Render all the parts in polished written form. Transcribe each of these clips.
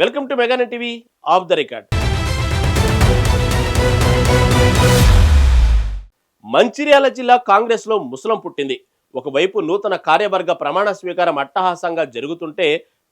Welcome to mega TV off the record. Mancherial జిల్లా కాంగ్రెస్ లో ముసలం పుట్టింది. ఒకవైపు నూతన కార్యవర్గ ప్రమాణ స్వీకారం అట్టహాసంగా జరుగుతుంటే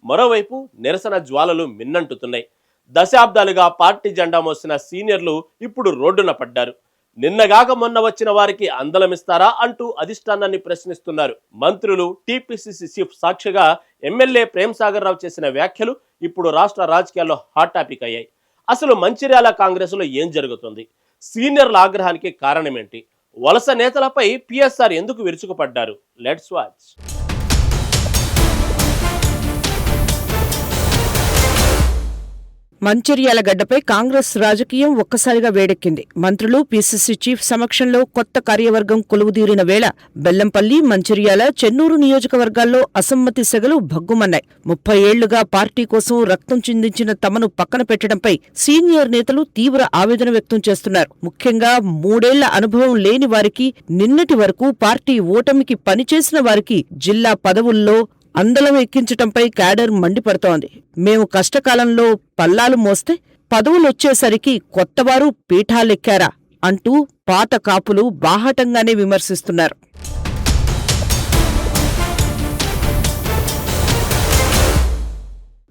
మరోవైపు నిరసన జ్వాలలు మిన్నంటుతున్నాయి. దశాబ్దాలుగా పార్టీ జెండా మోసిన సీనియర్లు ఇప్పుడు రోడ్డున పడ్డారు. నిన్నగాక మొన్న వచ్చిన వారికి అందలమిస్తారా అంటూ అధిష్టానాన్ని ప్రశ్నిస్తున్నారు. మంత్రులు, టీపీసీసీ చీఫ్ సాక్షిగా ఎమ్మెల్యే ప్రేమ్ సాగర్ రావు చేసిన వ్యాఖ్యలు ఇప్పుడు రాష్ట్ర రాజకీయాల్లో హాట్ టాపిక్ అయ్యాయి. అసలు మంచిర్యాల కాంగ్రెస్ లో ఏం జరుగుతుంది? సీనియర్ల ఆగ్రహానికి కారణమేంటి? వలస నేతలపై పిఎస్ఆర్ ఎందుకు విరుచుకుపడ్డారు? Let's watch. మంచిర్యాల గడ్డపై కాంగ్రెస్ రాజకీయం ఒక్కసారిగా వేడెక్కింది. మంత్రులు, పీసీసీ చీఫ్ సమక్షంలో కొత్త కార్యవర్గం కొలువుదీరిన వేళ బెల్లంపల్లి, మంచిర్యాల, చెన్నూరు నియోజకవర్గాల్లో అసమ్మతి సెగలు భగ్గుమన్నాయి. 30 ఏళ్లుగా పార్టీ కోసం రక్తం చిందించిన తమను పక్కన పెట్టడంపై సీనియర్ నేతలు తీవ్ర ఆవేదన వ్యక్తం చేస్తున్నారు. ముఖ్యంగా 3 ఏళ్ల అనుభవం లేని వారికి, నిన్నటి వరకు పార్టీ ఓటమికి పనిచేసిన వారికి జిల్లా పదవుల్లో అందలం ఎక్కించటంపై క్యాడర్ మండిపడుతోంది. మేము కష్టకాలంలో పల్లాలు మోస్తే పదవులొచ్చేసరికి కొత్తవారు పీఠాలెక్కారా అంటూ పాత కాపులు బాహాటంగానే విమర్శిస్తున్నారు.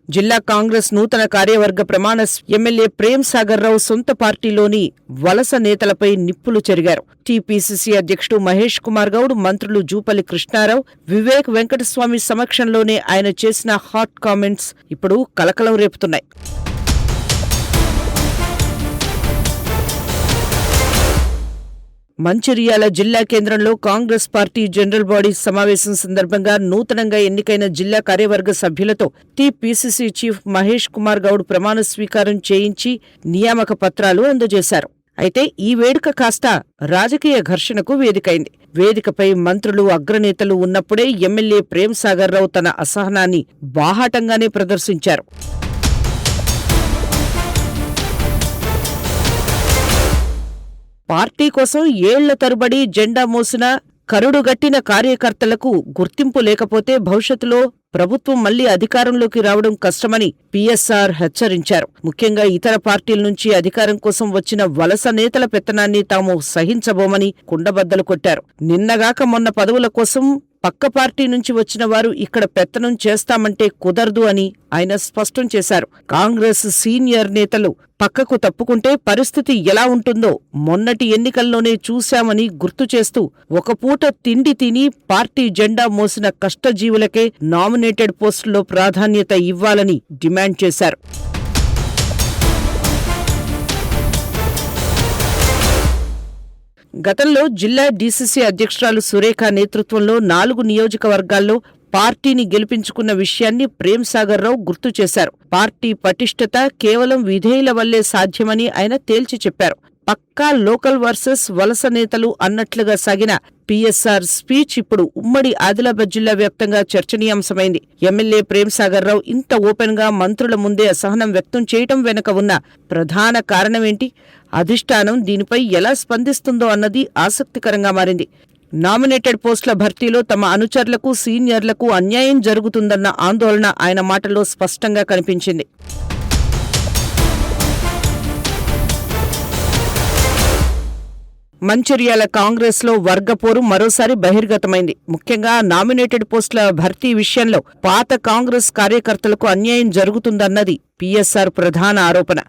జిల్లా కాంగ్రెస్ నూతన కార్యవర్గ ప్రమాణ ఎమ్మెల్యే ప్రేమ్ సాగర్ రావు సొంత పార్టీలోని వలస నేతలపై నిప్పులు చెరిగారు. టీపీసీసీ అధ్యక్షుడు మహేష్ కుమార్ గౌడ్, మంత్రులు జూపల్లి కృష్ణారావు, వివేక్ వెంకటస్వామి సమక్షంలోనే ఆయన చేసిన హాట్ కామెంట్స్ ఇప్పుడు కలకలం రేపుతున్నాయి. మంచిర్యాల జిల్లా కేంద్రంలో కాంగ్రెస్ పార్టీ జనరల్ బాడీ సమావేశం సందర్భంగా నూతనంగా ఎన్నికైన జిల్లా కార్యవర్గ సభ్యులతో టీపీసీసీ చీఫ్ మహేష్ కుమార్ గౌడ్ ప్రమాణ స్వీకారం చేయించి నియామక పత్రాలు అందజేశారు. అయితే ఈ వేడుక కాస్త రాజకీయ ఘర్షణకు వేదికైంది. వేదికపై మంత్రులు, అగ్రనేతలు ఉన్నప్పుడే ఎమ్మెల్యే ప్రేమ్ సాగర్ రావు తన అసహనాన్ని బాహాటంగానే ప్రదర్శించారు. పార్టీ కోసం ఏళ్ల తరబడి జెండా మోసిన కరుడుగట్టిన కార్యకర్తలకు గుర్తింపు లేకపోతే భవిష్యత్తులో ప్రభుత్వం మళ్లీ అధికారంలోకి రావడం కష్టమని పిఎస్ఆర్ హెచ్చరించారు. ముఖ్యంగా ఇతర పార్టీల నుంచి అధికారం కోసం వచ్చిన వలస నేతల పెత్తనాన్ని తాము సహించబోమని కుండబద్దలు కొట్టారు. నిన్నగాక మొన్న పదవుల కోసం పక్క పార్టీ నుంచి వచ్చిన వారు ఇక్కడ పెత్తనం చేస్తామంటే కుదరదు అని ఆయన స్పష్టం చేశారు. కాంగ్రెస్ సీనియర్ నేతలు పక్కకు తప్పుకుంటే పరిస్థితి ఎలా ఉంటుందో మొన్నటి ఎన్నికల్లోనే చూశామని గుర్తు చేస్తూ ఒక పూట తిండి తిని పార్టీ జెండా మోసిన కష్టజీవులకే నామినేటెడ్ పోస్టుల్లో ప్రాధాన్యత ఇవ్వాలని డిమాండ్ చేశారు. గతంలో జిల్లా డీసీసీ అధ్యక్షురాలు సురేఖ నేతృత్వంలో 4 నియోజకవర్గాల్లో పార్టీని గెలిపించుకున్న విషయాన్ని ప్రేమ్ సాగర్ రావు గుర్తు చేశారు. పార్టీ పటిష్టత కేవలం విధేయుల వల్లే సాధ్యమని ఆయన తేల్చి చెప్పారు. పక్కా లోకల్ వర్సెస్ వలస నేతలు అన్నట్లుగా సాగిన పిఎస్ఆర్ స్పీచ్ ఇప్పుడు ఉమ్మడి ఆదిలాబాద్ జిల్లా వ్యాప్తంగా చర్చనీయాంశమైంది. ఎమ్మెల్యే ప్రేమ్ సాగర్ రావు ఇంత ఓపెన్ గా మంత్రుల ముందే అసహనం వ్యక్తం చేయటం వెనుక ఉన్న ప్రధాన కారణమేంటి? అధిష్టానం దీనిపై ఎలా స్పందిస్తుందో అన్నది ఆసక్తికరంగా మారింది. నామినేటెడ్ పోస్టుల భర్తీలో తమ అనుచరులకు, సీనియర్లకు అన్యాయం జరుగుతుందన్న ఆందోళన ఆయన మాటల్లో స్పష్టంగా కనిపించింది. మంచిర్యాల కాంగ్రెస్ లో వర్గపోరు మరోసారి బహిర్గతమైంది. ముఖ్యంగా నామినేటెడ్ పోస్టుల భర్తీ విషయంలో పాత కాంగ్రెస్ కార్యకర్తలకు అన్యాయం జరుగుతుందన్నది పిఎస్ఆర్ ప్రధాన ఆరోపణ.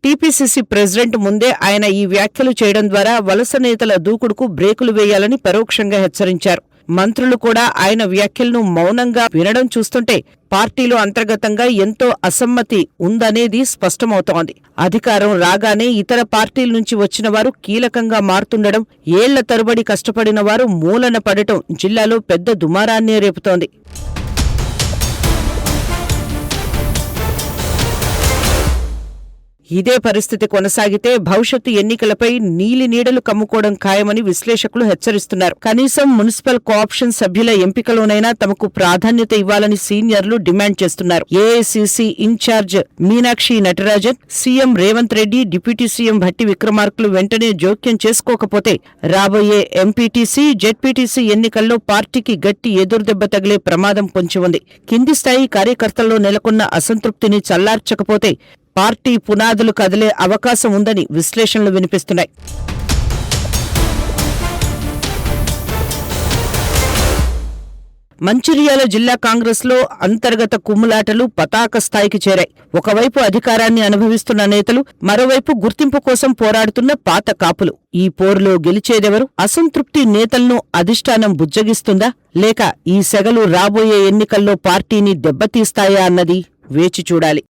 టీపీసీసీ ప్రెసిడెంట్ ముందే ఆయన ఈ వ్యాఖ్యలు చేయడం ద్వారా వలస నేతల దూకుడుకు బ్రేకులు వేయాలని పరోక్షంగా హెచ్చరించారు. మంత్రులు కూడా ఆయన వ్యాఖ్యలను మౌనంగా వినడం చూస్తుంటే పార్టీలో అంతర్గతంగా ఎంతో అసమ్మతి ఉందనేది స్పష్టమవుతోంది. అధికారం రాగానే ఇతర పార్టీల నుంచి వచ్చిన వారు కీలకంగా మారుతుండడం, ఏళ్ల తరబడి కష్టపడిన వారు మూలన పడటం జిల్లాలో పెద్ద దుమారాన్నే రేపుతోంది. ఇదే పరిస్థితి కొనసాగితే భవిష్యత్తు ఎన్నికలపై నీలి నీడలు కమ్ముకోవడం ఖాయమని విశ్లేషకులు హెచ్చరిస్తున్నారు. కనీసం మున్సిపల్ కోఆప్షన్ సభ్యుల ఎంపికలోనైనా తమకు ప్రాధాన్యత ఇవ్వాలని సీనియర్లు డిమాండ్ చేస్తున్నారు. AICC incharge Meenakshi Natarajan, CM Revanth Reddy, deputy CM Bhatti విక్రమార్కలు వెంటనే జోక్యం చేసుకోకపోతే రాబోయే ఎంపీటీసీ, జెడ్పీటీసీ ఎన్నికల్లో పార్టీకి గట్టి ఎదురుదెబ్బ తగిలే ప్రమాదం పొంచి ఉంది. కింది స్థాయి కార్యకర్తల్లో నెలకొన్న అసంతృప్తిని చల్లార్చకపోతే పార్టీ పునాదులు కదిలే అవకాశం ఉందని విశ్లేషణలు వినిపిస్తున్నాయి. మంచిర్యాల జిల్లా కాంగ్రెస్లో అంతర్గత కుమ్ములాటలు పతాక స్థాయికి చేరాయి. ఒకవైపు అధికారాన్ని అనుభవిస్తున్న నేతలు, మరోవైపు గుర్తింపు కోసం పోరాడుతున్న పాత కాపులు. ఈ పోరులో గెలిచేదెవరు? అసంతృప్తి నేతలను అధిష్టానం బుజ్జగిస్తుందా, లేక ఈ సెగలు రాబోయే ఎన్నికల్లో పార్టీని దెబ్బతీస్తాయా అన్నది వేచి చూడాలి.